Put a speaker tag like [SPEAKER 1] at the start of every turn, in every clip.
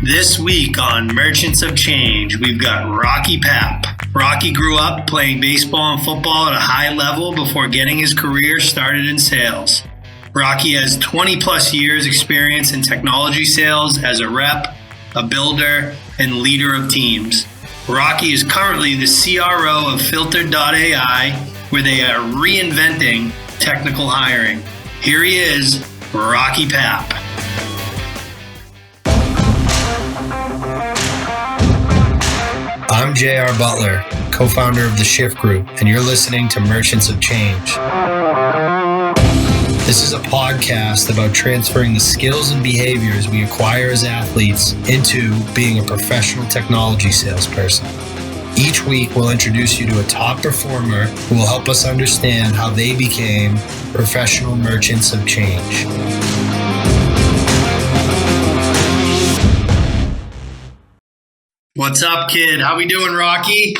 [SPEAKER 1] This week on Merchants of Change, we've got Rocky Paap. Rocky grew up playing baseball and football at a high level before getting his career started in sales. Rocky has 20 plus years experience in technology sales as a rep, a builder, and leader of teams. Rocky is currently the CRO of Filtered.ai, where they are reinventing technical hiring. Here he is, Rocky Paap. I'm J.R. Butler, co-founder of the Shift Group, and you're listening to Merchants of Change. This is a podcast about transferring the skills and behaviors we acquire as athletes into being a professional technology salesperson. Each week, we'll introduce you to a top performer who will help us understand how they became professional merchants of change. What's up, kid? How we doing, Rocky?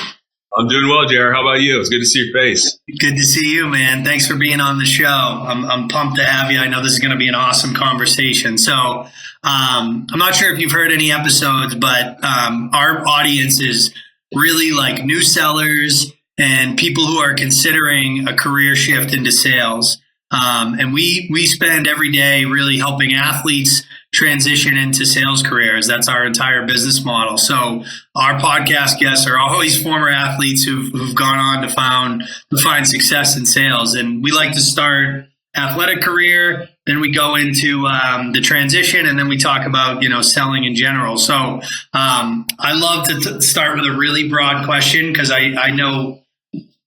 [SPEAKER 2] I'm doing well, JR. How about you? It's good to see your face.
[SPEAKER 1] Good to see you, man. Thanks for being on the show. I'm pumped to have you. I know this is going to be an awesome conversation. So I'm not sure if you've heard any episodes, but our audience is really like new sellers and people who are considering a career shift into sales. And we spend every day really helping athletes transition into sales careers. That's our entire business model. So our podcast guests are always former athletes who've gone on to find success in sales. And we like to start athletic career, then we go into the transition, and then we talk about, selling in general. So I love to start with a really broad question because I know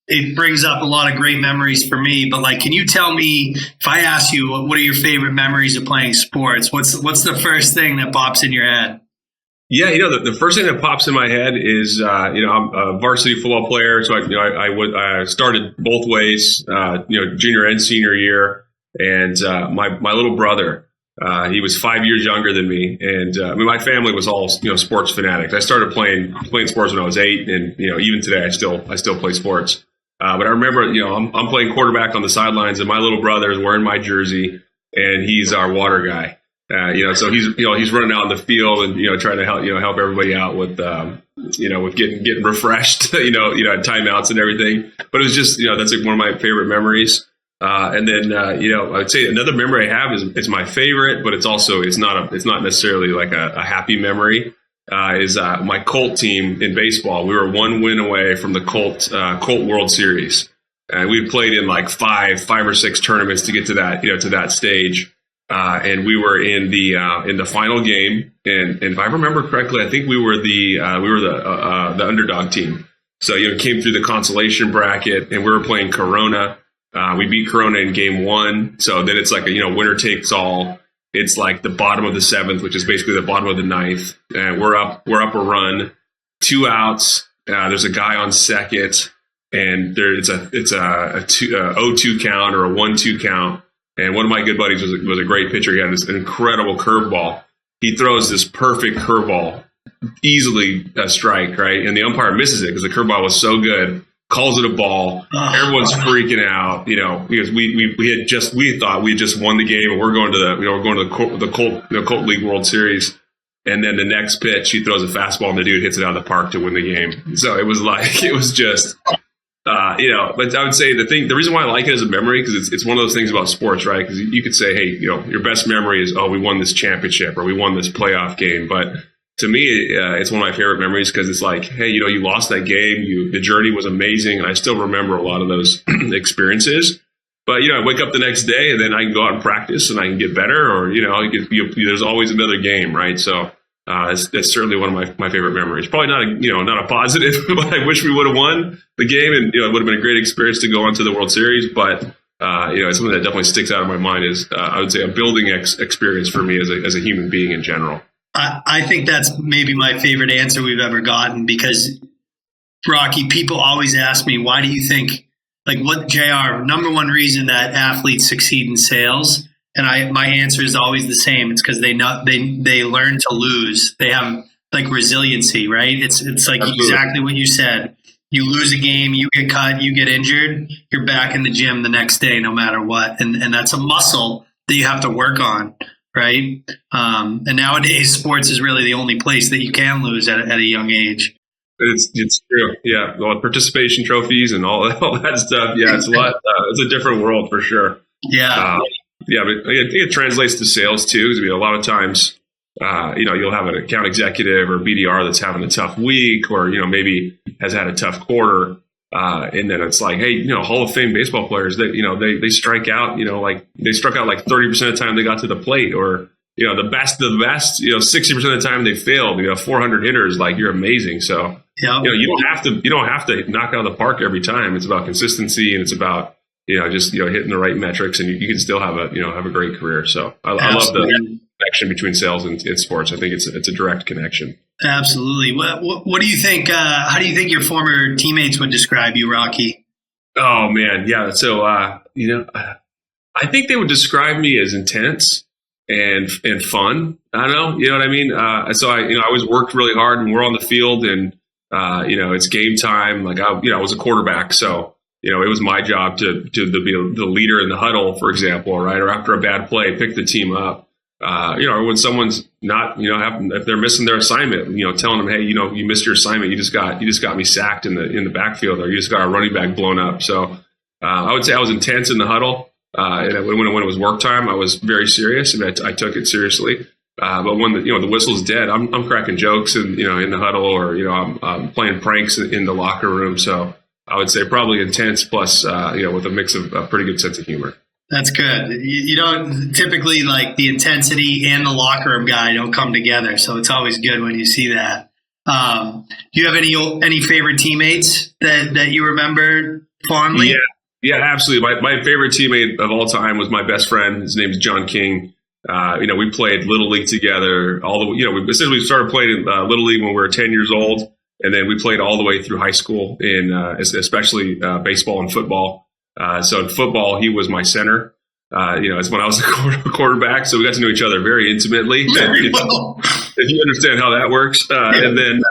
[SPEAKER 1] it brings up a lot of great memories for me, but can you tell me, if I ask you, what are your favorite memories of playing sports? What's the first thing that pops in your head?
[SPEAKER 2] Yeah, the first thing that pops in my head is, I'm a varsity football player. So I started both ways, junior and senior year. And my little brother, he was 5 years younger than me. And my family was all, sports fanatics. I started playing sports when I was 8. And, even today, I still play sports. But I remember, I'm playing quarterback on the sidelines, and my little brother is wearing my jersey, and he's our water guy. So he's running out in the field and trying to help everybody out with with getting refreshed, at timeouts and everything. But it was just that's one of my favorite memories. And then I'd say another memory I have is my favorite, but it's not necessarily like a happy memory. Is my Colt team in baseball. We were one win away from the Colt World Series, and we played in like five or six tournaments to get to that stage. And we were in the final game, and if I remember correctly, I think we were the underdog team. So came through the consolation bracket, and we were playing Corona. We beat Corona in game 1. So then it's like winner takes all. It's like the bottom of the 7th, which is basically the bottom of the 9th. And we're up a run, 2 outs. There's a guy on second, and it's a 0-2 count or a 1-2 count. And one of my good buddies was a great pitcher. He had this incredible curveball. He throws this perfect curveball, easily a strike, right? And the umpire misses it because the curveball was so good. Calls it a ball. Everyone's freaking out, because we thought we had just won the game, and we're going to the Colt League World Series. And then the next pitch, he throws a fastball, and the dude hits it out of the park to win the game. So it was just, but I would say the reason why I like it as a memory, because it's one of those things about sports, right? Because you could say, hey, your best memory is, we won this championship or we won this playoff game, but to me, it's one of my favorite memories because it's like, hey, you lost that game. The journey was amazing, and I still remember a lot of those experiences. But I wake up the next day, and then I can go out and practice, and I can get better. Or there's always another game, right? So that's certainly one of my favorite memories. Probably not a positive, but I wish we would have won the game, and it would have been a great experience to go on to the World Series. But something that definitely sticks out in my mind is I would say a building experience for me as a human being in general.
[SPEAKER 1] I think that's maybe my favorite answer we've ever gotten because, Rocky, people always ask me, why do you think, what JR, number one reason that athletes succeed in sales? And my answer is always the same. It's because they learn to lose. They have resiliency, right? It's like Absolutely. Exactly what you said. You lose a game, you get cut, you get injured, you're back in the gym the next day, no matter what. And that's a muscle that you have to work on. right? And nowadays, sports is really the only place that you can lose at a young age.
[SPEAKER 2] It's true. Yeah. Well, participation trophies and all that stuff. Yeah. It's a lot. It's a different world for sure.
[SPEAKER 1] Yeah.
[SPEAKER 2] Yeah. But I think it translates to sales too. Because a lot of times, you'll have an account executive or BDR that's having a tough week, or, maybe has had a tough quarter. And then it's like, hey, Hall of Fame baseball players that, they strike out, like they struck out like 30% of the time they got to the plate, or, the best, 60% of the time they failed, 400 hitters, like you're amazing. So, you don't have to knock out of the park every time. It's about consistency, and it's about, just, hitting the right metrics, and you can still have a great career. So I love the connection between sales and sports. I think it's a direct connection.
[SPEAKER 1] Absolutely. What do you think? How do you think your former teammates would describe you, Rocky?
[SPEAKER 2] Oh man. Yeah. So, I think they would describe me as intense and fun. I don't know. You know what I mean? So I always worked really hard, and we're on the field, and, it's game time. Like I was a quarterback. So, it was my job to be the leader in the huddle, for example, right? Or after a bad play, pick the team up. Or when someone's not, if they're missing their assignment, telling them, hey, you missed your assignment. You just got me sacked in the backfield, or you just got a running back blown up. So, I would say I was intense in the huddle. And when it was work time, I was very serious, and I took it seriously. But when the whistle's dead, I'm cracking jokes in the huddle, or, I'm playing pranks in the locker room. So I would say probably intense plus, with a mix of a pretty good sense of humor.
[SPEAKER 1] That's good. You don't typically, like, the intensity and the locker room guy don't come together. So it's always good when you see that. Do you have any favorite teammates that you remember fondly?
[SPEAKER 2] Yeah, absolutely. My favorite teammate of all time was my best friend. His name is John King. We played Little League together. We essentially started playing Little League when we were 10 years old. And then we played all the way through high school especially baseball and football. So in football, he was my center. It's when I was a quarterback. So we got to know each other very intimately.
[SPEAKER 1] Very well.
[SPEAKER 2] If you understand how that works. And then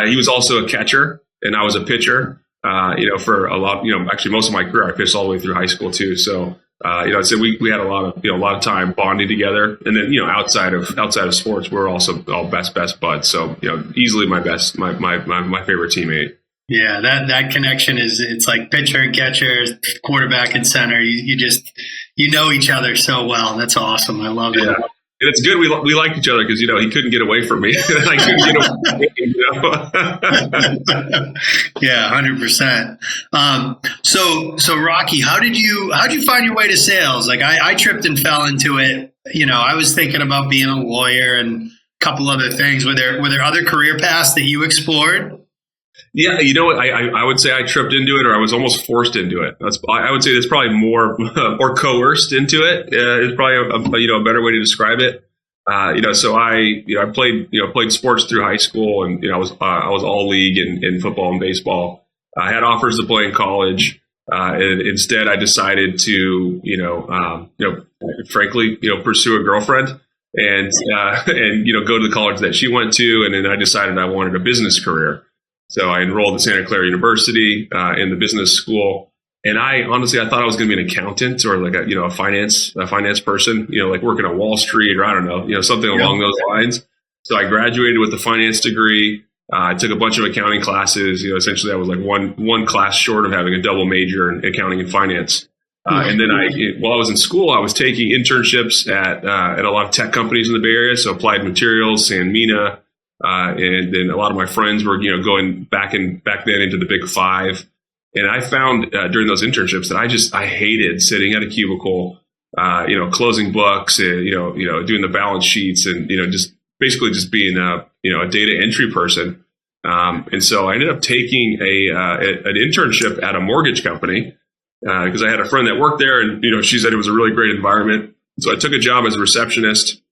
[SPEAKER 2] he was also a catcher, and I was a pitcher. For a lot, actually most of my career, I pitched all the way through high school too. So, I'd say we had a lot of time bonding together. And then, outside of sports, we're also all best buds. So, easily my favorite teammate.
[SPEAKER 1] Yeah, that connection it's like pitcher and catcher, quarterback and center. You just, know each other so well. That's awesome. I love it.
[SPEAKER 2] Yeah. And it's good. We liked each other because, he couldn't get away from me. I couldn't get away.
[SPEAKER 1] Yeah, 100%. So Rocky, how did you find your way to sales? Like I tripped and fell into it. I was thinking about being a lawyer and a couple other things. Were there other career paths that you explored?
[SPEAKER 2] Yeah, I would say I tripped into it, or I was almost forced into it. I would say that's probably more or coerced into it. Is probably a better way to describe it. So I played sports through high school, and I was all league in football and baseball. I had offers to play in college. And instead, I decided to frankly pursue a girlfriend and go to the college that she went to, and then I decided I wanted a business career. So I enrolled at Santa Clara University in the business school, and I thought I was going to be an accountant or like a finance person, like working on Wall Street, or I don't know, something along those lines. So I graduated with a finance degree. I took a bunch of accounting classes. Essentially I was like one class short of having a double major in accounting and finance. And then while I was in school, I was taking internships at a lot of tech companies in the Bay Area. So Applied Materials, Sanmina. And then a lot of my friends were, going back then into the Big Five. And I found during those internships that I hated sitting at a cubicle, closing books and, doing the balance sheets and, just basically just being a data entry person. And so I ended up taking an internship at a mortgage company because I had a friend that worked there, and, she said it was a really great environment. So I took a job as a receptionist,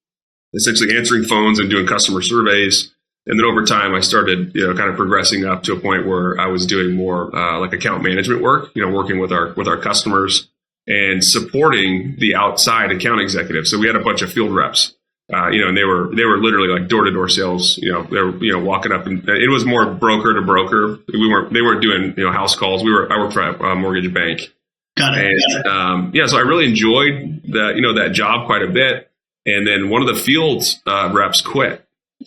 [SPEAKER 2] essentially answering phones and doing customer surveys. And then over time, I started, kind of progressing up to a point where I was doing more like account management work, working with our customers and supporting the outside account executives. So we had a bunch of field reps, and they were literally like door to door sales. They were, walking up, and it was more broker to broker. They weren't doing house calls. I worked for a mortgage bank.
[SPEAKER 1] Got it.
[SPEAKER 2] And so I really enjoyed that job quite a bit. And then one of the field reps quit.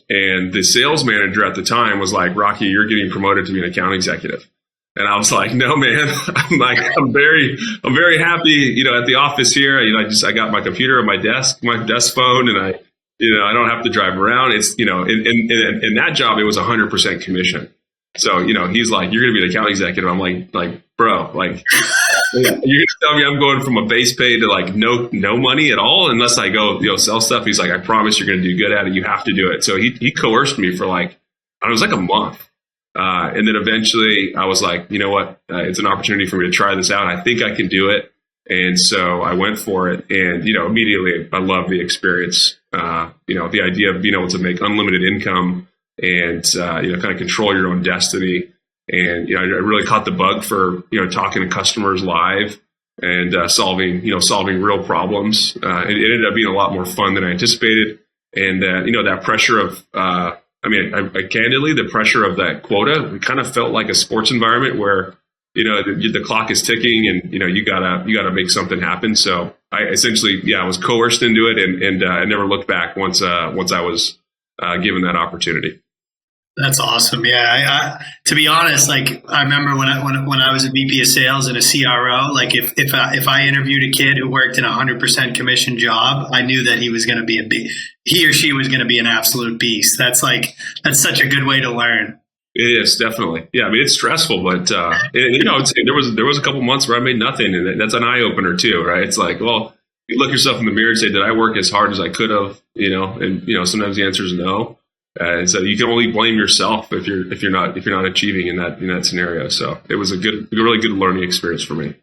[SPEAKER 2] And the sales manager at the time was like, Rocky, you're getting promoted to be an account executive. And I was like, no, man, I'm very happy, at the office here. I got my computer on my desk phone, and I don't have to drive around. It's, in that job, it was 100% commission. So, he's like, you're going to be an account executive. I'm like, bro, you're going to tell me I'm going from a base pay to no money at all unless I go, sell stuff. He's like, I promise you're going to do good at it. You have to do it. So he coerced me for it was like a month. And then eventually I was like, you know what? It's an opportunity for me to try this out. I think I can do it. And so I went for it. And, immediately I loved the experience. The idea of being able to make unlimited income and, kind of control your own destiny. And, I really caught the bug for, talking to customers live and solving real problems. It ended up being a lot more fun than I anticipated. And, that pressure of, candidly, the pressure of that quota, it kind of felt like a sports environment where, the clock is ticking and, you gotta make something happen. So I essentially, I was coerced into it and I never looked back once I was given that opportunity.
[SPEAKER 1] That's awesome. Yeah. To be honest, I remember when I was a VP of sales in a CRO, if I interviewed a kid who worked in a 100% commission job, I knew that he or she was going to be an absolute beast. That's such a good way to learn.
[SPEAKER 2] It is, definitely. Yeah. It's stressful, but, I'd say there was a couple months where I made nothing, and that's an eye opener too, right? It's like, well, you look yourself in the mirror and say, did I work as hard as I could have? And, sometimes the answer is no. And so you can only blame yourself if you're not achieving in that scenario. So it was a really good learning experience for me.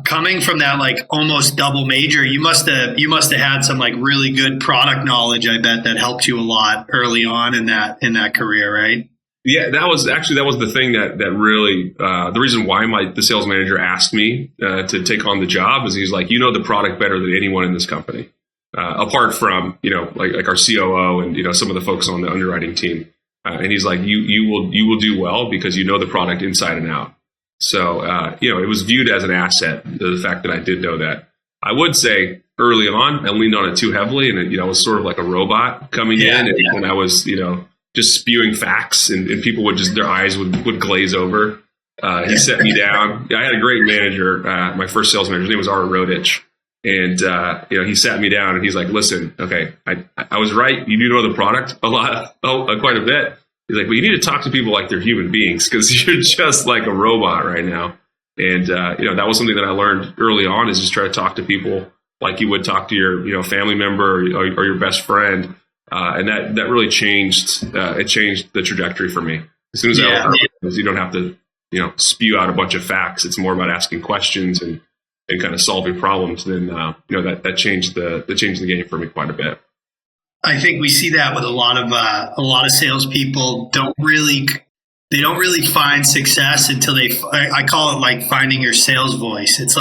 [SPEAKER 1] Coming from that almost double major, you must have had some really good product knowledge. I bet that helped you a lot early on in that career, right?
[SPEAKER 2] Yeah, that was the thing that really the reason why the sales manager asked me to take on the job is he's like, the product better than anyone in this company. Apart from, like our COO and, some of the folks on the underwriting team. And he's like, you will do well because you know the product inside and out. So, it was viewed as an asset, the fact that I did know that. I would say early on, I leaned on it too heavily and, it was sort of like a robot coming in and I was, just spewing facts and people would their eyes would glaze over. He set me down. I had a great manager, my first sales manager, his name was Art Rodich. And, he sat me down and he's like, listen, okay, I was right. You do know the product quite a bit. He's like, well, you need to talk to people like they're human beings because you're just like a robot right now. And, that was something that I learned early on is just try to talk to people like you would talk to your, family member or your best friend. And that really changed, it changed the trajectory for me. As soon as I learned, you don't have to, spew out a bunch of facts. It's more about asking questions and kind of solving problems, then that changed the game for me quite a bit.
[SPEAKER 1] I think we see that with a lot of salespeople don't really find success until I call it finding your sales voice. It's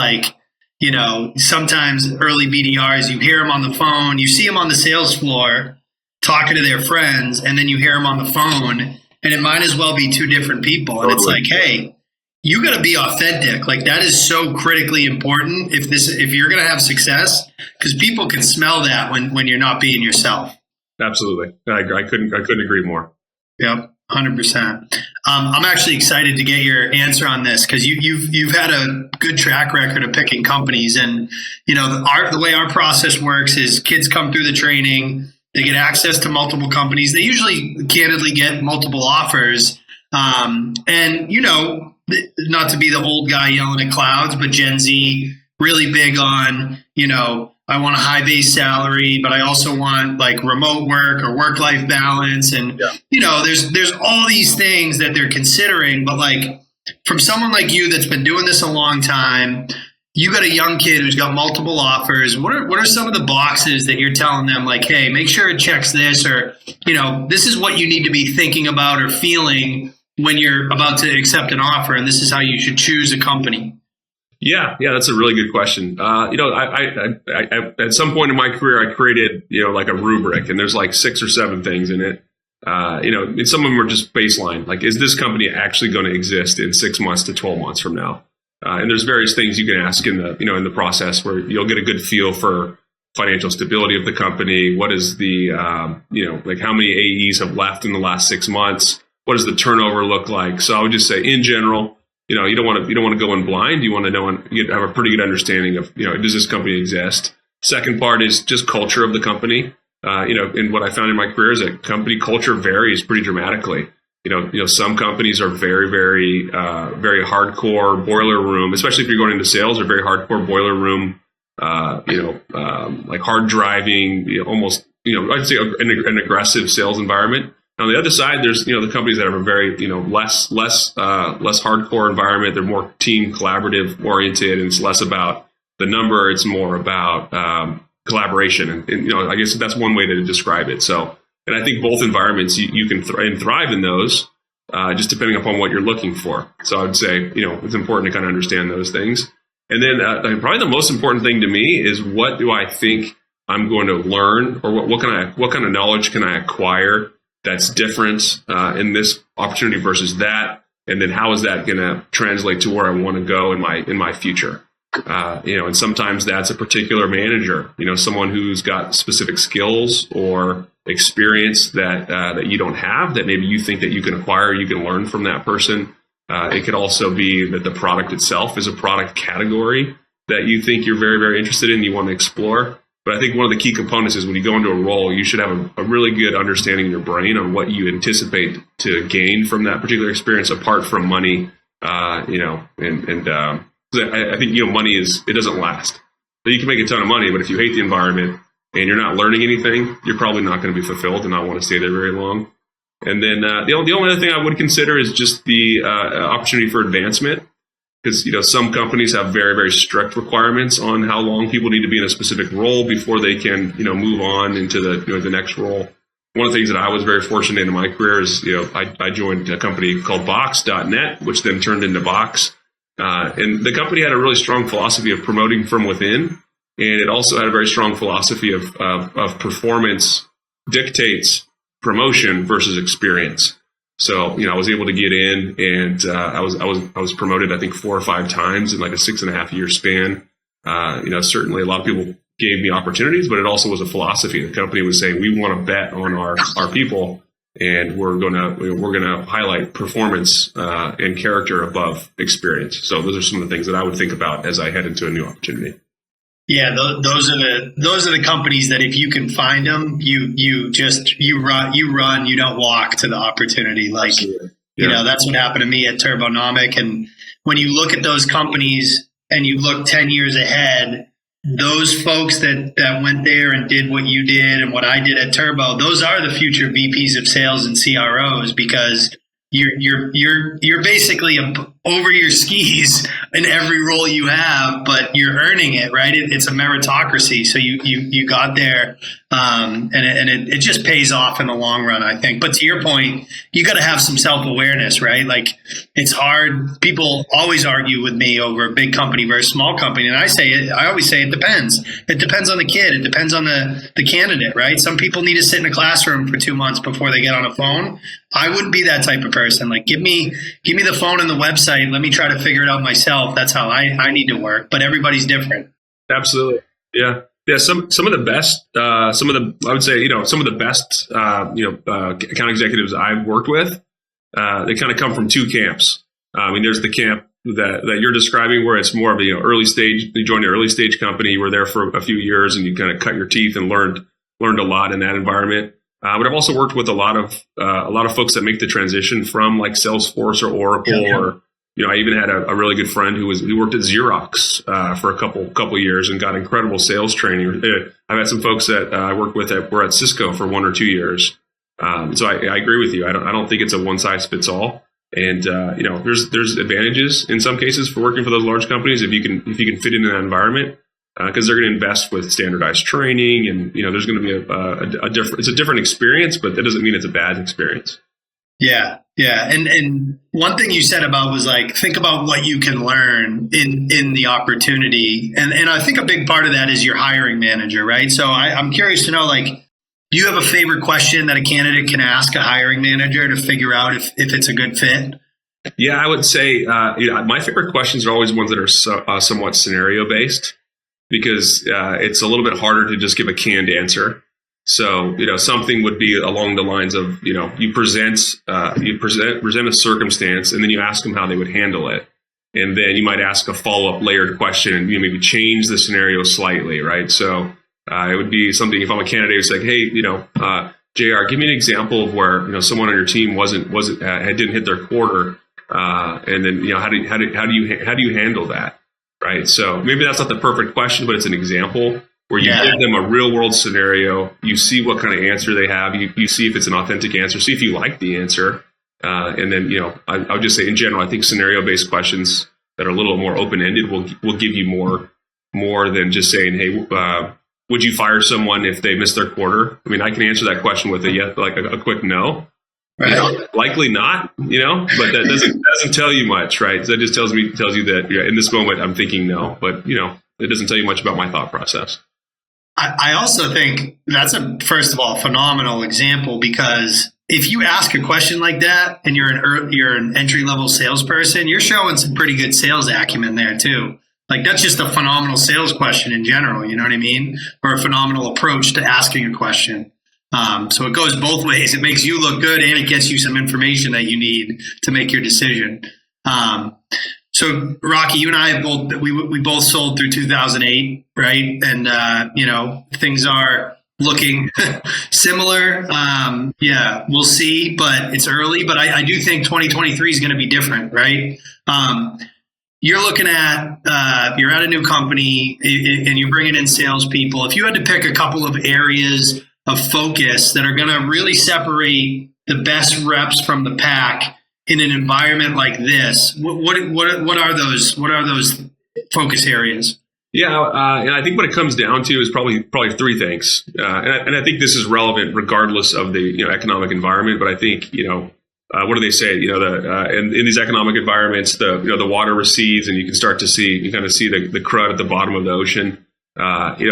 [SPEAKER 1] sometimes early BDRs, you hear them on the phone, you see them on the sales floor talking to their friends, and then you hear them on the phone, and it might as well be two different people. And it's hey, you got to be authentic. That is so critically important if you're going to have success, because people can smell that when you're not being yourself.
[SPEAKER 2] Absolutely. I couldn't agree more.
[SPEAKER 1] Yep. 100%. I'm actually excited to get your answer on this because you've had a good track record of picking companies, and the way our process works is kids come through the training, they get access to multiple companies. They usually candidly get multiple offers, and not to be the old guy yelling at clouds, but Gen Z really big on, I want a high base salary, but I also want remote work or work-life balance. And, there's all these things that they're considering, but from someone like you that's been doing this a long time, you got a young kid who's got multiple offers. What are some of the boxes that you're telling them hey, make sure it checks this, or, this is what you need to be thinking about or feeling when you're about to accept an offer, and this is how you should choose a company?
[SPEAKER 2] Yeah, that's a really good question. I at some point in my career, I created, a rubric, and there's 6 or 7 things in it. And some of them are just baseline. Is this company actually going to exist in 6 months to 12 months from now? And there's various things you can ask in the process where you'll get a good feel for, financial stability of the company? What is the, like how many AEs have left in the last 6 months? What does the turnover look like? So I would just say, in general, you don't want to go in blind. You want to know and have a pretty good understanding of, does this company exist? Second part is just culture of the company. And what I found in my career is that company culture varies pretty dramatically. Some companies are very, very, very hardcore boiler room, especially if you're going into sales, or very hardcore boiler room, like hard driving, almost, I'd say an aggressive sales environment. On the other side, there's, the companies that have a very, less hardcore environment. They're more team collaborative oriented, and it's less about the number. It's more about collaboration. And I guess that's one way to describe it. So, and I think both environments, you can thrive in those, just depending upon what you're looking for. So I would say, it's important to kind of understand those things. And then probably the most important thing to me is, what do I think I'm going to learn, or what kind of knowledge can I acquire that's different in this opportunity versus that, and then how is that going to translate to where I want to go in my future? And sometimes that's a particular manager, someone who's got specific skills or experience that you don't have, that maybe you think that you can acquire, you can learn from that person. It could also be that the product itself is a product category that you think you're very, very interested in, you want to explore. But I think one of the key components is, when you go into a role, you should have a really good understanding in your brain on what you anticipate to gain from that particular experience, apart from money. I think money it doesn't last. So you can make a ton of money, but if you hate the environment and you're not learning anything, you're probably not going to be fulfilled and not want to stay there very long. And then the only other thing I would consider is just the opportunity for advancement. Because some companies have very, very strict requirements on how long people need to be in a specific role before they can move on into the next role. One of the things that I was very fortunate in my career is I joined a company called Box.net, which then turned into Box, and the company had a really strong philosophy of promoting from within, and it also had a very strong philosophy of performance dictates promotion versus experience. So, I was able to get in, and I was promoted, I think, 4 or 5 times in like a 6.5 year span. Certainly a lot of people gave me opportunities, but it also was a philosophy. The company was saying, we want to bet on our people, and we're gonna highlight performance and character above experience. So those are some of the things that I would think about as I head into a new opportunity.
[SPEAKER 1] Yeah, those are the companies that if you can find them, you run, you don't walk to the opportunity. Like, that's what happened to me at Turbonomic. And when you look at those companies and you look 10 years ahead, those folks that went there and did what you did and what I did at Turbo, those are the future VPs of sales and CROs, because you're basically over your skis in every role you have, but you're earning it, right? It's a meritocracy. So you got there, and it just pays off in the long run, I think. But to your point, you got to have some self-awareness, right? Like, it's hard. People always argue with me over a big company versus small company, and I always say it depends. It depends on the kid. It depends on the candidate, right? Some people need to sit in a classroom for 2 months before they get on a phone. I wouldn't be that type of person. Like, give me the phone and the website. Let me try to figure it out myself. That's how I need to work. But everybody's different.
[SPEAKER 2] Absolutely. Yeah. Yeah. Some of the best, I would say, some of the best, account executives I've worked with, they kind of come from 2 camps. There's the camp that you're describing, where it's more of a early stage. You joined an early stage company, you were there for a few years, and you kind of cut your teeth and learned a lot in that environment. But I've also worked with a lot of folks that make the transition from like Salesforce or Oracle, or I even had a really good friend who worked at Xerox for a couple years and got incredible sales training. I've had some folks that I worked with that were at Cisco for 1 or 2 years. So I agree with you. I don't think it's a one size fits all. And there's advantages in some cases for working for those large companies if you can fit into that environment. Because they're going to invest with standardized training, and there's going to be it's a different experience, but that doesn't mean it's a bad experience.
[SPEAKER 1] Yeah. And one thing you said about was like, think about what you can learn in the opportunity, and I think a big part of that is your hiring manager, right? So I'm curious to know, like, do you have a favorite question that a candidate can ask a hiring manager to figure out if it's a good fit?
[SPEAKER 2] Yeah, I would say my favorite questions are always ones that are somewhat scenario based. because it's a little bit harder to just give a canned answer. So, something would be along the lines of, you present a circumstance, and then you ask them how they would handle it. And then you might ask a follow-up layered question, and maybe change the scenario slightly, right? So it would be something, if I'm a candidate, it's like, hey, JR, give me an example of where, someone on your team didn't hit their quarter. And then, how do you handle that? Right. So maybe that's not the perfect question, but it's an example where you give them a real world scenario. You see what kind of answer they have. You see if it's an authentic answer. See if you like the answer. And then, I would just say in general, I think scenario based questions that are a little more open ended will give you more than just saying, hey, would you fire someone if they miss their quarter? I mean, I can answer that question with a quick no. Right. Likely not, but that doesn't tell you much, right? So that just tells you that in this moment I'm thinking no, but it doesn't tell you much about my thought process.
[SPEAKER 1] I also think that's first of all, phenomenal example, because if you ask a question like that and you're an entry level salesperson, you're showing some pretty good sales acumen there too. Like that's just a phenomenal sales question in general, you know what I mean? Or a phenomenal approach to asking a question. So it goes both ways. It makes you look good and it gets you some information that you need to make your decision. So Rocky, you and I have we both sold through 2008, right? And things are looking similar. We'll see, but it's early. But I do think 2023 is going to be different, right? You're looking at you're at a new company and you're bringing in salespeople. If you had to pick a couple of areas of focus that are going to really separate the best reps from the pack in an environment like this, what are those? What are those focus areas?
[SPEAKER 2] And I think what it comes down to is probably three things, and I think this is relevant regardless of the economic environment. But I think what do they say? In these economic environments, the water recedes, and you can start to see the crud at the bottom of the ocean.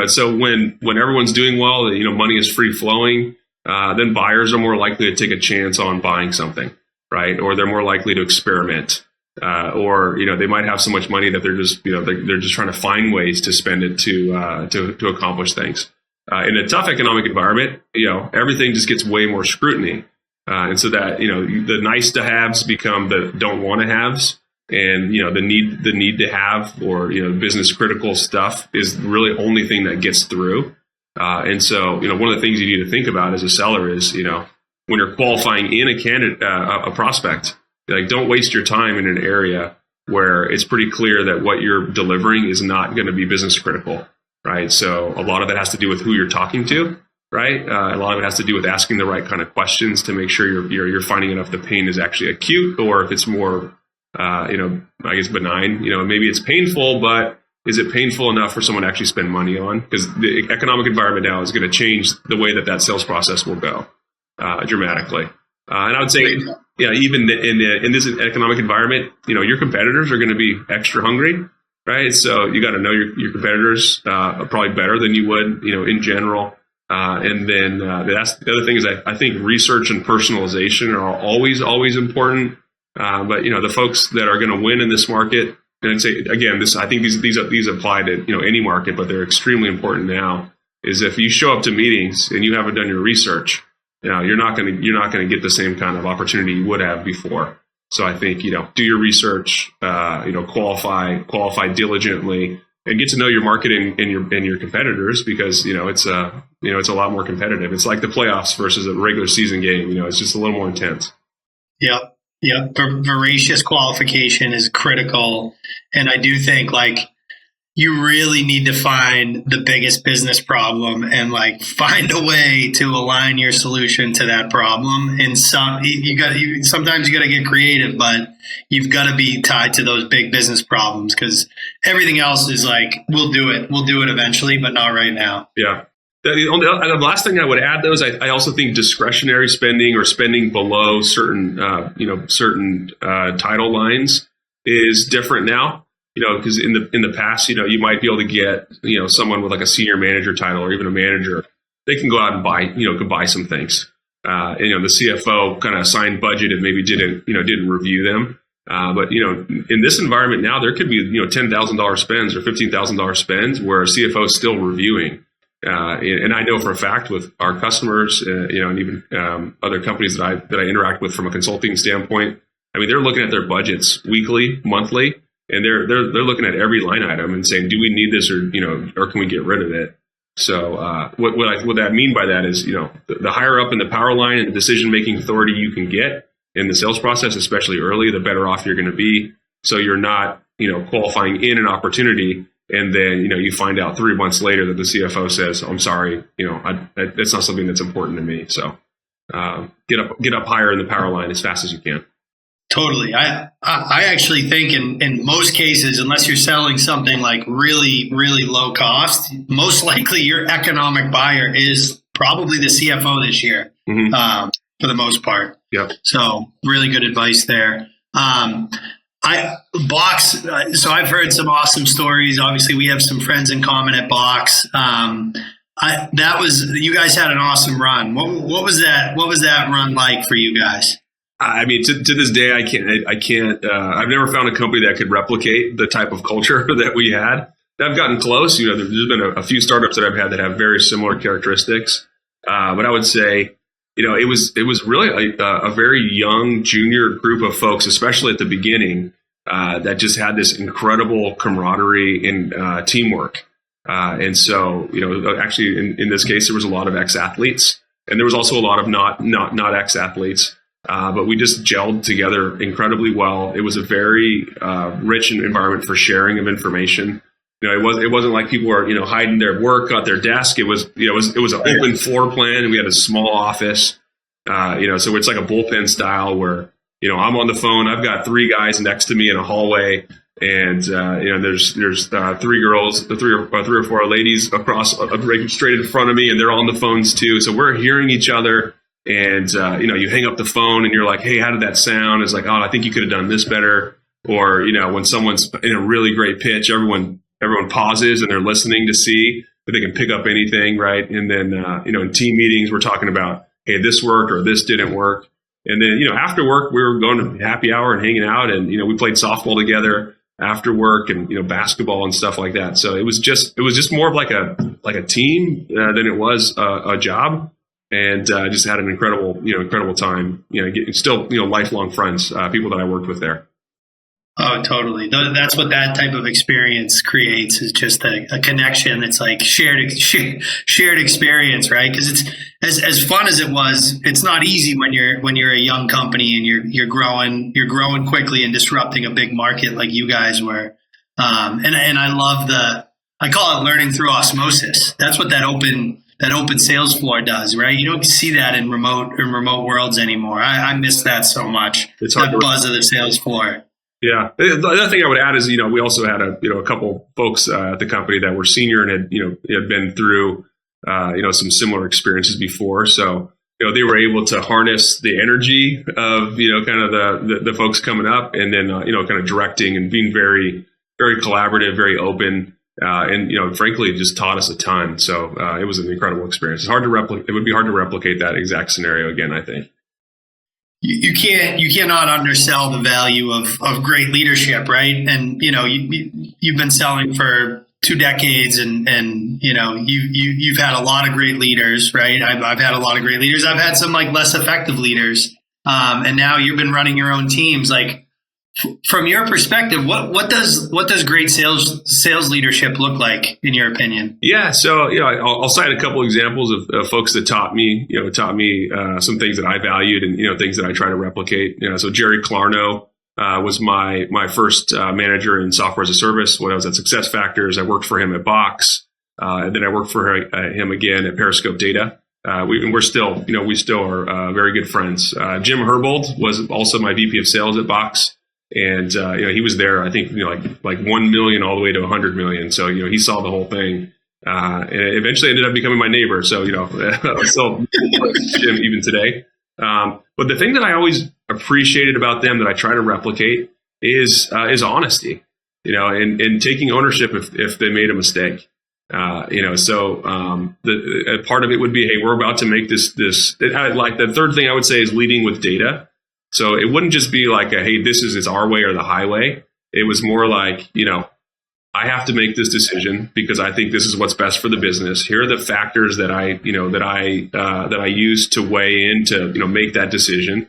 [SPEAKER 2] So when everyone's doing well, money is free flowing, then buyers are more likely to take a chance on buying something, right? Or they're more likely to experiment, or they might have so much money that they're just they're just trying to find ways to spend it to accomplish things. In a tough economic environment, everything just gets way more scrutiny, and so that the nice to haves become the don't want to haves. And the need to have or business critical stuff is really the only thing that gets through. And so one of the things you need to think about as a seller is when you're qualifying in a candidate a prospect, like don't waste your time in an area where it's pretty clear that what you're delivering is not going to be business critical, right? So a lot of that has to do with who you're talking to, right? A lot of it has to do with asking the right kind of questions to make sure you're finding out if the pain is actually acute or if it's more I guess benign. Maybe it's painful, but is it painful enough for someone to actually spend money on? Because the economic environment now is going to change the way that sales process will go dramatically. And I would say, even in this economic environment, your competitors are going to be extra hungry, right? So you got to know your competitors probably better than you would, in general. And then that's the other thing is I think research and personalization are always important. But the folks that are going to win in this market, and I'd say again, I think these apply to any market, but they're extremely important now. Is if you show up to meetings and you haven't done your research, you're not going to get the same kind of opportunity you would have before. So I think do your research, qualify diligently, and get to know your market and your competitors because it's a lot more competitive. It's like the playoffs versus a regular season game. It's just a little more intense.
[SPEAKER 1] Yep. Yeah, voracious qualification is critical. And I do think you really need to find the biggest business problem and find a way to align your solution to that problem. And sometimes you got to get creative, but you've got to be tied to those big business problems because everything else is we'll do it eventually, but not right now.
[SPEAKER 2] Yeah. The last thing I would add, though, is I also think discretionary spending or spending below certain title lines is different now. Because in the past, you might be able to get someone with a senior manager title or even a manager. They can go out and buy some things. The CFO kind of assigned budget and maybe didn't review them. But in this environment now, there could be $10,000 spends or $15,000 spends where a CFO is still reviewing. And I know for a fact with our customers, and even other companies that I interact with from a consulting standpoint, I mean, they're looking at their budgets weekly, monthly, and they're looking at every line item and saying, do we need this, or can we get rid of it? So what that mean by that is, the higher up in the power line and the decision making authority you can get in the sales process, especially early, the better off you're going to be. So you're not qualifying in an opportunity, and then you find out 3 months later that the CFO says, I'm sorry, that's not something that's important to me. So get up higher in the power line as fast as you can.
[SPEAKER 1] Totally. I actually think in most cases, unless you're selling something like really, really low cost, most likely your economic buyer is probably the CFO this year, for the most part.
[SPEAKER 2] Yep.
[SPEAKER 1] So really good advice there. Box. So I've heard some awesome stories. Obviously, we have some friends in common at Box. You guys had an awesome run. What was that? What was that run like for you guys?
[SPEAKER 2] I mean, to this day, I can't. I've never found a company that could replicate the type of culture that we had. I've gotten close. There's been a few startups that I've had that have very similar characteristics. But I would say, it was really a very young junior group of folks, especially at the beginning, that just had this incredible camaraderie and teamwork. And so, actually, in this case, there was a lot of ex-athletes, and there was also a lot of not ex-athletes. But we just gelled together incredibly well. It was a very rich environment for sharing of information. It wasn't like people were hiding their work at their desk. It was an open floor plan, and we had a small office. So it's like a bullpen style where I'm on the phone. I've got 3 guys next to me in a hallway, and there's 3 girls, 3 or 4 ladies across straight in front of me, and they're on the phones too. So we're hearing each other. And, you hang up the phone and you're like, hey, how did that sound? It's like, oh, I think you could have done this better. Or, when someone's in a really great pitch, everyone pauses and they're listening to see if they can pick up anything, right? And then, in team meetings, we're talking about, hey, this worked or this didn't work. And then, after work, we were going to happy hour and hanging out. And, we played softball together after work and, basketball and stuff like that. So it was just more of like a team than it was a job. And just had an incredible time. Still, lifelong friends, people that I worked with there.
[SPEAKER 1] Oh, totally. That's what that type of experience creates, is just a connection. It's like shared experience, right? Because it's as fun as it was. It's not easy when you're a young company and you're growing quickly and disrupting a big market like you guys were. And I love I call it learning through osmosis. That's what that open sales floor does, right? You don't see that in remote worlds anymore. I miss that so much.
[SPEAKER 2] It's hard
[SPEAKER 1] that buzz of the sales floor.
[SPEAKER 2] Yeah. The other thing I would add is, we also had a couple folks at the company that were senior and had been through, some similar experiences before. So, they were able to harness the energy of, kind of the folks coming up, and then, kind of directing and being very, very collaborative, very open. And frankly, it just taught us a ton. So it was an incredible experience. It's hard to replicate. It would be hard to replicate that exact scenario again, I think.
[SPEAKER 1] You cannot undersell the value of great leadership, right? And you've been selling for 2 decades, and you've had a lot of great leaders, right? I've had a lot of great leaders. I've had some like less effective leaders, and now you've been running your own teams, like. From your perspective, what does great sales leadership look like in your opinion?
[SPEAKER 2] Yeah, so I'll cite a couple examples of folks that taught me some things that I valued and things that I try to replicate. So Jerry Clarno was my first manager in software as a service when I was at SuccessFactors. I worked for him at Box, and then I worked for him again at Periscope Data. We still are very good friends. Jim Herbold was also my VP of sales at Box. And, he was there, I think, like 1 million all the way to 100 million. So, he saw the whole thing, and it eventually ended up becoming my neighbor. So, I still Jim even today. But the thing that I always appreciated about them that I try to replicate is honesty, and taking ownership if they made a mistake. So the part of it would be, hey, we're about to make this. Like the third thing I would say is leading with data. So it wouldn't just be like hey, this is it's our way or the highway. It was more like, I have to make this decision because I think this is what's best for the business. Here are the factors that I use to weigh in to make that decision.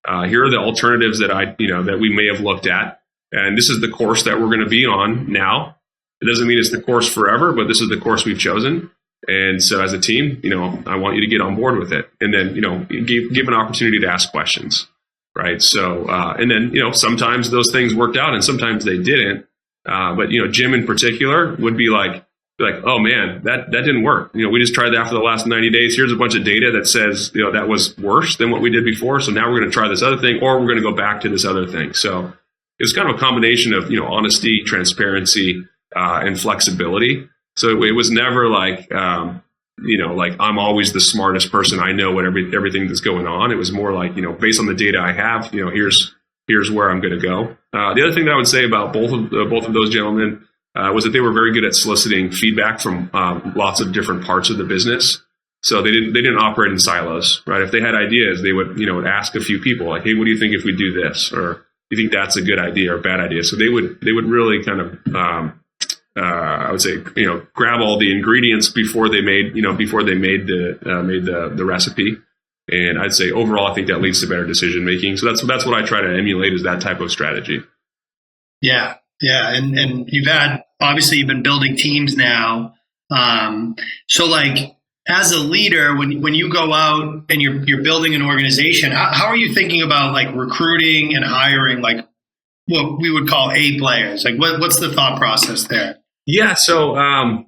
[SPEAKER 2] Here are the alternatives that we may have looked at, and this is the course that we're going to be on now. It doesn't mean it's the course forever, but this is the course we've chosen. And so as a team, I want you to get on board with it, and then give an opportunity to ask questions, right? So and then sometimes those things worked out, and sometimes they didn't. But Jim in particular would be like, oh man, that didn't work. We just tried that for the last 90 days. Here's a bunch of data that says that was worse than what we did before. So now we're going to try this other thing, or we're going to go back to this other thing. So it's kind of a combination of honesty, transparency, and flexibility. So it was never like like I'm always the smartest person. I know what everything that's going on. It was more like based on the data I have, here's where I'm going to go. The other thing that I would say about both of those gentlemen was that they were very good at soliciting feedback from lots of different parts of the business. So they didn't operate in silos, right? If they had ideas, they would ask a few people like, hey, what do you think if we do this, or do you think that's a good idea or bad idea? So they would really kind of I would say grab all the ingredients before they made the recipe. And I'd say overall, I think that leads to better decision making. So that's what I try to emulate, is that type of strategy.
[SPEAKER 1] Yeah. And you've been building teams now. So like as a leader, when you go out and you're building an organization, how are you thinking about like recruiting and hiring, like what we would call A players? Like what's the thought process there?
[SPEAKER 2] Yeah. So, I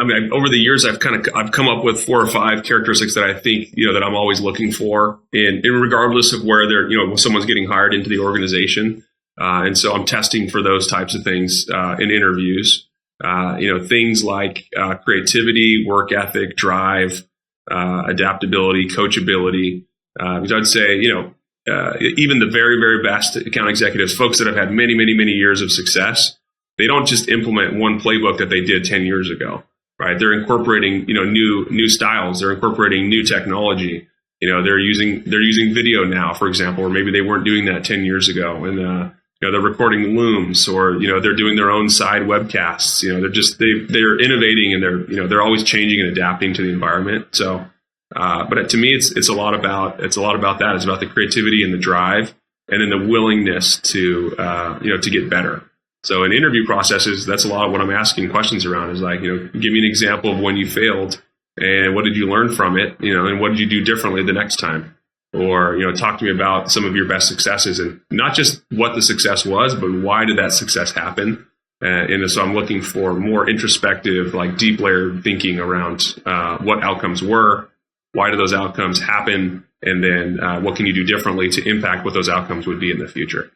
[SPEAKER 2] mean, over the years, I've come up with 4 or 5 characteristics that I think, that I'm always looking for in regardless of where when someone's getting hired into the organization. And so I'm testing for those types of things in interviews, things like creativity, work ethic, drive, adaptability, coachability. Because I'd say, even the very, very best account executives, folks that have had many, many, many years of success, they don't just implement one playbook that they did 10 years ago, right? They're incorporating, new styles. They're incorporating new technology. They're using video now, for example, or maybe they weren't doing that 10 years ago. And, they're recording looms, or, they're doing their own side webcasts. They're innovating, and they're always changing and adapting to the environment. So, but to me, it's a lot about that. It's about the creativity and the drive, and then the willingness to get better. So in interview processes, that's a lot of what I'm asking questions around, is like, give me an example of when you failed and what did you learn from it, and what did you do differently the next time? Or, talk to me about some of your best successes, and not just what the success was, but why did that success happen? And so I'm looking for more introspective, like deep layered thinking around what outcomes were, why do those outcomes happen, and then what can you do differently to impact what those outcomes would be in the future?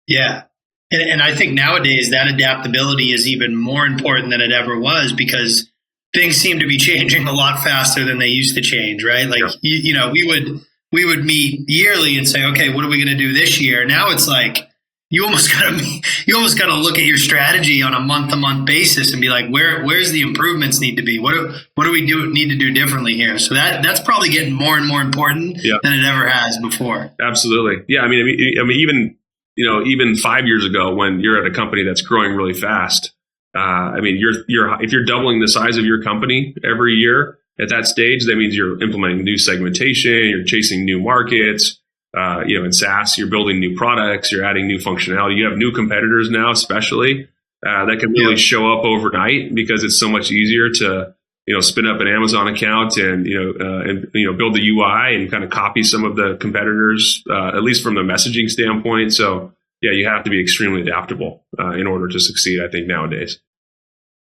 [SPEAKER 1] Yeah. And I think nowadays that adaptability is even more important than it ever was, because things seem to be changing a lot faster than they used to change, right? Like,
[SPEAKER 2] Yeah.
[SPEAKER 1] We would meet yearly and say, okay, what are we going to do this year? Now it's like you almost got to look at your strategy on a month-to-month basis and be like, where's the improvements need to be? What do we need to do differently here? So that's probably getting more and more important than it ever has before.
[SPEAKER 2] Absolutely. Yeah. I mean, even 5 years ago, when you're at a company that's growing really fast, if you're doubling the size of your company every year at that stage, that means you're implementing new segmentation, you're chasing new markets. In SaaS, you're building new products, you're adding new functionality. You have new competitors now, especially that can really show up overnight, because it's so much easier to spin up an Amazon account and build the UI and kind of copy some of the competitors, at least from the messaging standpoint. So yeah, you have to be extremely adaptable in order to succeed, I think, nowadays.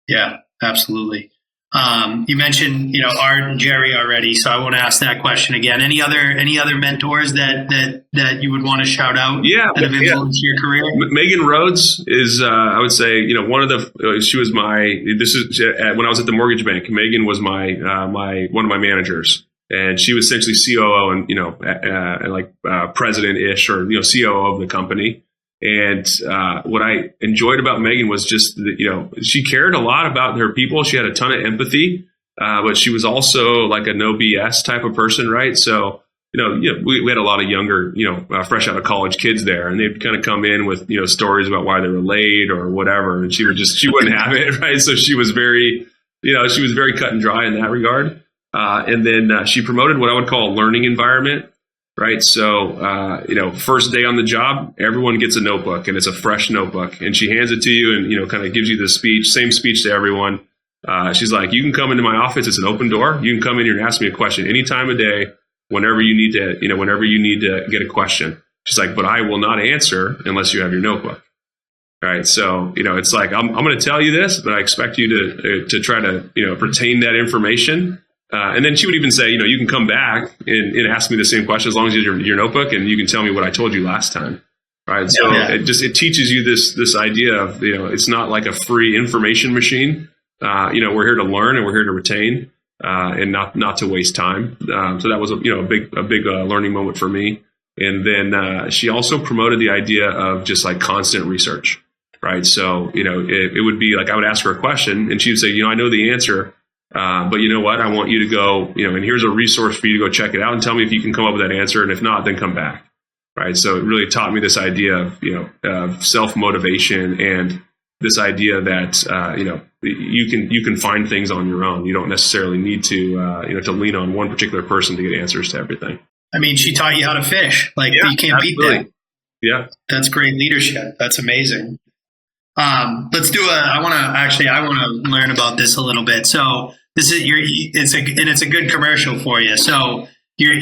[SPEAKER 1] Yeah, absolutely. You mentioned, Art and Jerry already, so I won't ask that question again. Any other mentors that you would want to shout out that have influenced your career?
[SPEAKER 2] Megan Rhodes is, I would say, one of the. She was when I was at the mortgage bank. Megan was my one of my managers, and she was essentially COO and president-ish, or COO of the company. And what I enjoyed about Megan was just that, she cared a lot about her people. She had a ton of empathy, but she was also like a no BS type of person, right? So we had a lot of younger, fresh out of college kids there, and they'd kind of come in with, stories about why they were late or whatever. And she wouldn't have it. Right. So she was very cut and dry in that regard. And then she promoted what I would call a learning environment. Right. So, first day on the job, everyone gets a notebook, and it's a fresh notebook, and she hands it to you and, kind of gives you the same speech to everyone. She's like, you can come into my office. It's an open door. You can come in here and ask me a question any time of day, whenever you need to get a question. She's like, but I will not answer unless you have your notebook. All right. So, it's like, I'm going to tell you this, but I expect you to try to, retain that information. And then she would even say, you can come back and ask me the same question as long as you have your notebook, and you can tell me what I told you last time. Right. So it teaches you this idea of, it's not like a free information machine. We're here to learn, and we're here to retain, and not to waste time. So that was a big learning moment for me. And then she also promoted the idea of just like constant research. Right. So, it would be like I would ask her a question, and she would say, I know the answer. But you know what? I want you to go, and here's a resource for you to go check it out and tell me if you can come up with that answer. And if not, then come back. Right. So it really taught me this idea of, self-motivation, and this idea that, you can find things on your own. You don't necessarily need to, to lean on one particular person to get answers to everything.
[SPEAKER 1] I mean, she taught you how to fish. Like, you can't beat that.
[SPEAKER 2] Yeah.
[SPEAKER 1] That's great leadership. That's amazing. Let's do I want to learn about this a little bit. So this is it's a good commercial for you. So you're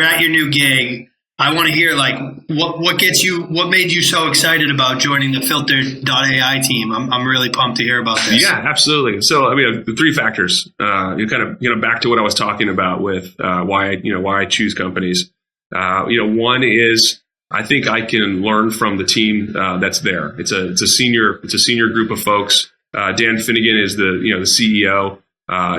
[SPEAKER 1] at your new gig. I want to hear like what made you so excited about joining the Filtered.ai team. I'm really pumped to hear about this.
[SPEAKER 2] Yeah, absolutely. So I mean, the three factors. You kind of back to what I was talking about with why I choose companies. One is, I think I can learn from the team that's there. It's a senior group of folks. Dan Finnegan is the CEO.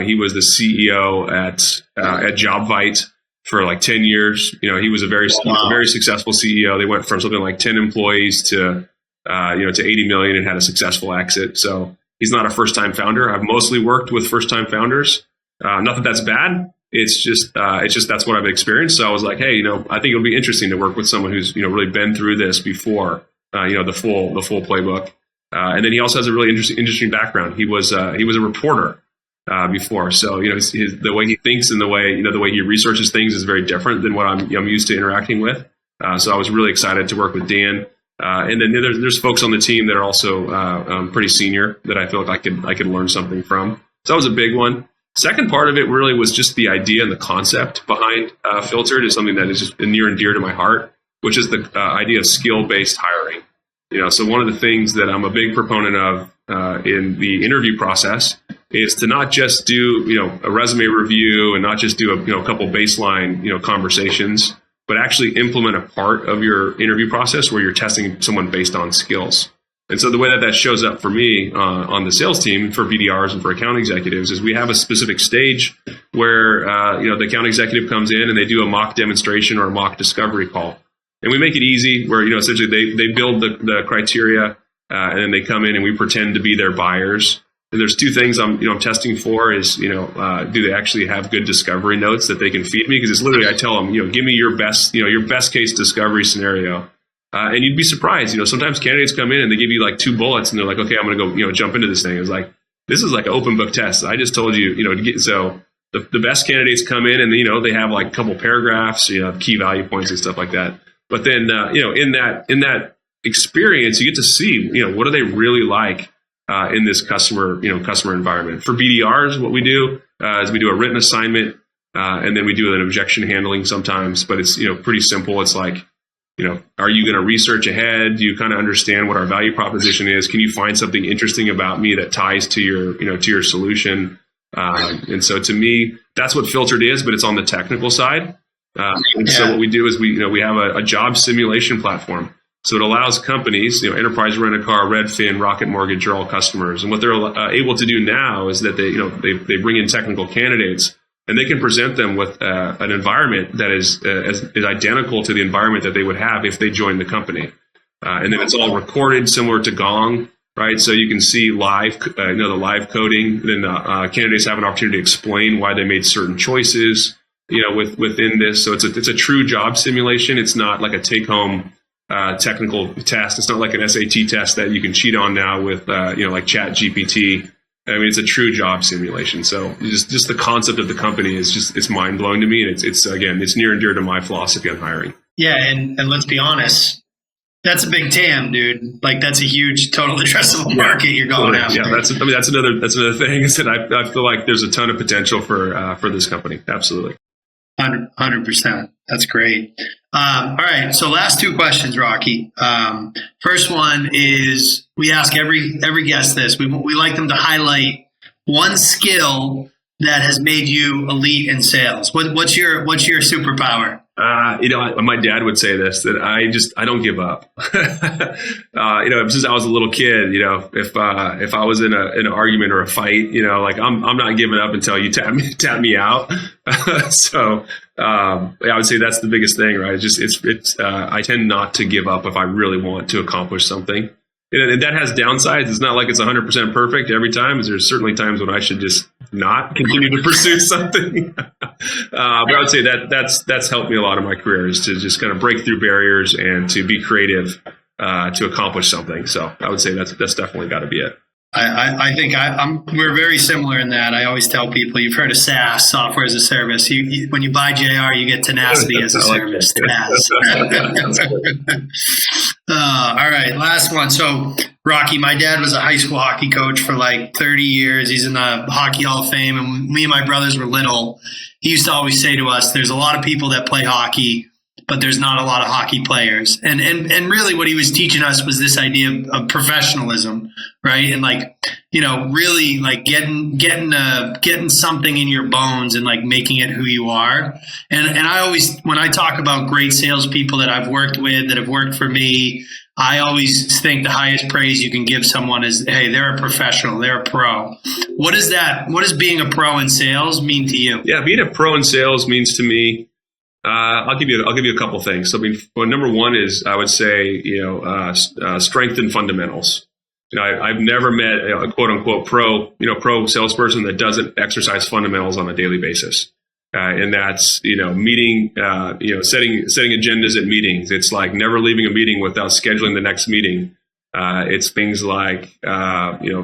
[SPEAKER 2] He was the CEO at JobVite for like 10 years. He was a very successful CEO. They went from something like 10 employees to 80 million and had a successful exit. So he's not a first time founder. I've mostly worked with first time founders. Not that that's bad. It's just that's what I've experienced. So I was like, hey, I think it'll be interesting to work with someone who's really been through this before, the full playbook. And then he also has a really interesting background. He was a reporter before, so the way he thinks and the way he researches things is very different than what I'm used to interacting with. So I was really excited to work with Dan. And then there's folks on the team that are also pretty senior that I feel like I could learn something from. So that was a big one. Second part of it really was just the idea and the concept behind Filtered is something that is just near and dear to my heart, which is the idea of skill-based hiring. So one of the things that I'm a big proponent of in the interview process is to not just do a resume review and not just do a couple baseline conversations, but actually implement a part of your interview process where you're testing someone based on skills. And so the way that shows up for me on the sales team for BDRs and for account executives is we have a specific stage where the account executive comes in and they do a mock demonstration or a mock discovery call. And we make it easy where essentially they build the criteria and then they come in and we pretend to be their buyers. And there's two things I'm testing for is do they actually have good discovery notes that they can feed me? Because it's literally I tell them give me your best case discovery scenario. And you'd be surprised, sometimes candidates come in and they give you like 2 bullets and they're like, okay, I'm going to go, jump into this thing. It's like, this is like an open book test. I just told you, to get, so the best candidates come in and, they have like a couple paragraphs, key value points and stuff like that. But then, in that experience, you get to see, what do they really like in this customer environment. For BDRs, what we do is we do a written assignment and then we do an objection handling sometimes, but it's, pretty simple. It's like, are you going to research ahead? Do you kind of understand what our value proposition is? Can you find something interesting about me that ties to your solution? And so to me, that's what Filtered is, but it's on the technical side. So what we do is we have a job simulation platform. So it allows companies, Enterprise Rent-A-Car, Redfin, Rocket Mortgage are all customers. And what they're able to do now is that they bring in technical candidates and they can present them with an environment that is identical to the environment that they would have if they joined the company. And then it's all recorded similar to Gong, right? So you can see live, the live coding. Then candidates have an opportunity to explain why they made certain choices. within this. So it's a true job simulation. It's not like a take home technical test. It's not like an SAT test that you can cheat on now with like Chat GPT. I mean, it's a true job simulation. So just the concept of the company it's mind blowing to me, and it's near and dear to my philosophy on hiring.
[SPEAKER 1] Yeah, and let's be honest, that's a big TAM, dude. Like that's a huge total addressable market you're going after.
[SPEAKER 2] Yeah, that's another thing is that I feel like there's a ton of potential for this company. Absolutely.
[SPEAKER 1] 100%. That's great. All right. So last two questions, Rocky. First one is we ask every guest this. We like them to highlight one skill that has made you elite in sales. What's your superpower?
[SPEAKER 2] My dad would say this, that I don't give up. Since I was a little kid, if I was in an argument or a fight, like I'm not giving up until you tap me out. So I would say that's the biggest thing, right? I tend not to give up if I really want to accomplish something. And that has downsides. It's not like it's 100% perfect every time. There's certainly times when I should just not continue to pursue something. But I would say that's helped me a lot in my career, is to just kind of break through barriers and to be creative to accomplish something. So I would say that's definitely got to be it.
[SPEAKER 1] I think we're very similar in that. I always tell people, you've heard of SaaS, software as a service. When you buy JR, you get tenacity as a service. All right, last one. So, Rocky, my dad was a high school hockey coach for like 30 years. He's in the Hockey Hall of Fame. And when me and my brothers were little, he used to always say to us, there's a lot of people that play hockey, but there's not a lot of hockey players. And really what he was teaching us was this idea of professionalism, right? And really like getting something in your bones and like making it who you are. And I always, when I talk about great salespeople that I've worked with, that have worked for me, I always think the highest praise you can give someone is, hey, they're a professional, they're a pro. What does being a pro in sales mean to you?
[SPEAKER 2] Yeah, being a pro in sales means to me, I'll give you a couple things. So, number one is, I would say, strengthen fundamentals. I've never met a quote unquote pro salesperson that doesn't exercise fundamentals on a daily basis. And that's, meeting, setting agendas at meetings. It's like never leaving a meeting without scheduling the next meeting. It's things like,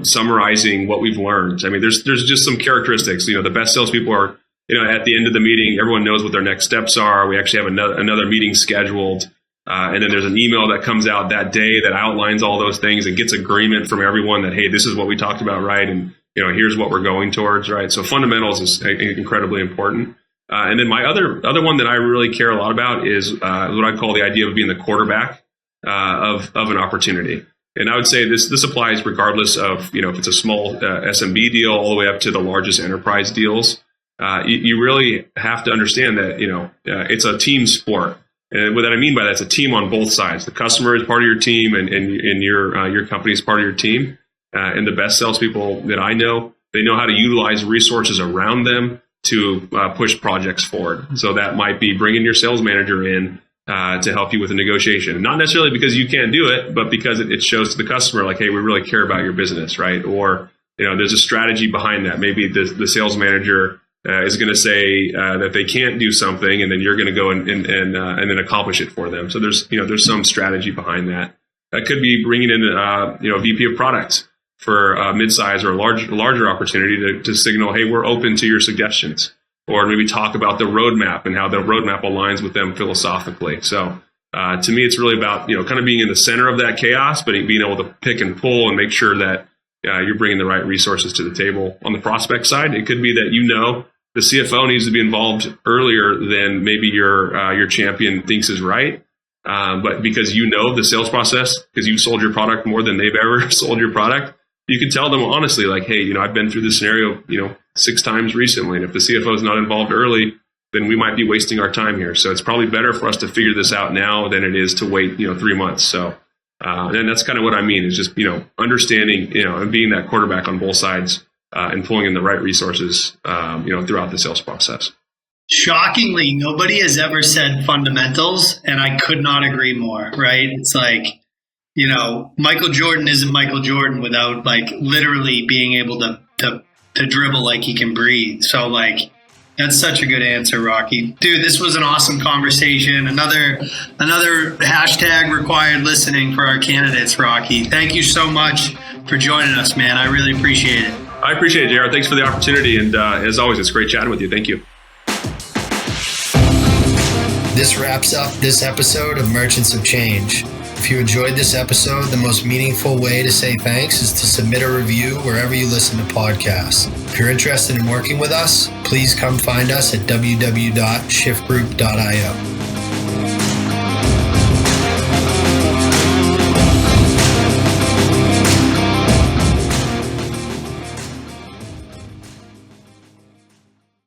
[SPEAKER 2] summarizing what we've learned. I mean, there's just some characteristics. The best salespeople are, at the end of the meeting, everyone knows what their next steps are. We actually have another meeting scheduled. And then there's an email that comes out that day that outlines all those things and gets agreement from everyone that, hey, this is what we talked about, right? And, here's what we're going towards, right? So fundamentals is incredibly important. And then my other one that I really care a lot about is what I call the idea of being the quarterback of an opportunity. And I would say this applies regardless of, if it's a small SMB deal all the way up to the largest enterprise deals. You really have to understand that, it's a team sport. And what I mean by that, it's a team on both sides. The customer is part of your team, and your company is part of your team. And the best salespeople that I know, they know how to utilize resources around them to push projects forward. So that might be bringing your sales manager in to help you with a negotiation. Not necessarily because you can't do it, but because it shows to the customer, like, hey, we really care about your business, right? Or, there's a strategy behind that. Maybe the sales manager is going to say that they can't do something, and then you're going to go and then accomplish it for them. So there's some strategy behind that. That could be bringing in a VP of product for a midsize or a larger opportunity to signal, hey, we're open to your suggestions, or maybe talk about the roadmap and how the roadmap aligns with them philosophically. So to me, it's really about kind of being in the center of that chaos, but being able to pick and pull and make sure that you're bringing the right resources to the table. On the prospect side, it could be that the CFO needs to be involved earlier than maybe your champion thinks is right, but because the sales process, because you've sold your product more than they've ever sold your product, you can tell them honestly, like, hey, I've been through this scenario 6 times recently, and if the CFO is not involved early, then we might be wasting our time here. So it's probably better for us to figure this out now than it is to wait 3 months. So. And that's kind of what I mean is just, understanding, and being that quarterback on both sides and pulling in the right resources, throughout the sales process.
[SPEAKER 1] Shockingly, nobody has ever said fundamentals, and I could not agree more, right? It's like, Michael Jordan isn't Michael Jordan without like literally being able to dribble like he can breathe. So like, That's such a good answer, Rocky. Dude, this was an awesome conversation. Another hashtag required listening for our candidates, Rocky. Thank you so much for joining us, man. I really appreciate it.
[SPEAKER 2] I appreciate it, Jared. Thanks for the opportunity. And as always, it's great chatting with you. Thank you.
[SPEAKER 3] This wraps up this episode of Merchants of Change. If you enjoyed this episode, the most meaningful way to say thanks is to submit a review wherever you listen to podcasts. If you're interested in working with us, please come find us at www.shiftgroup.io.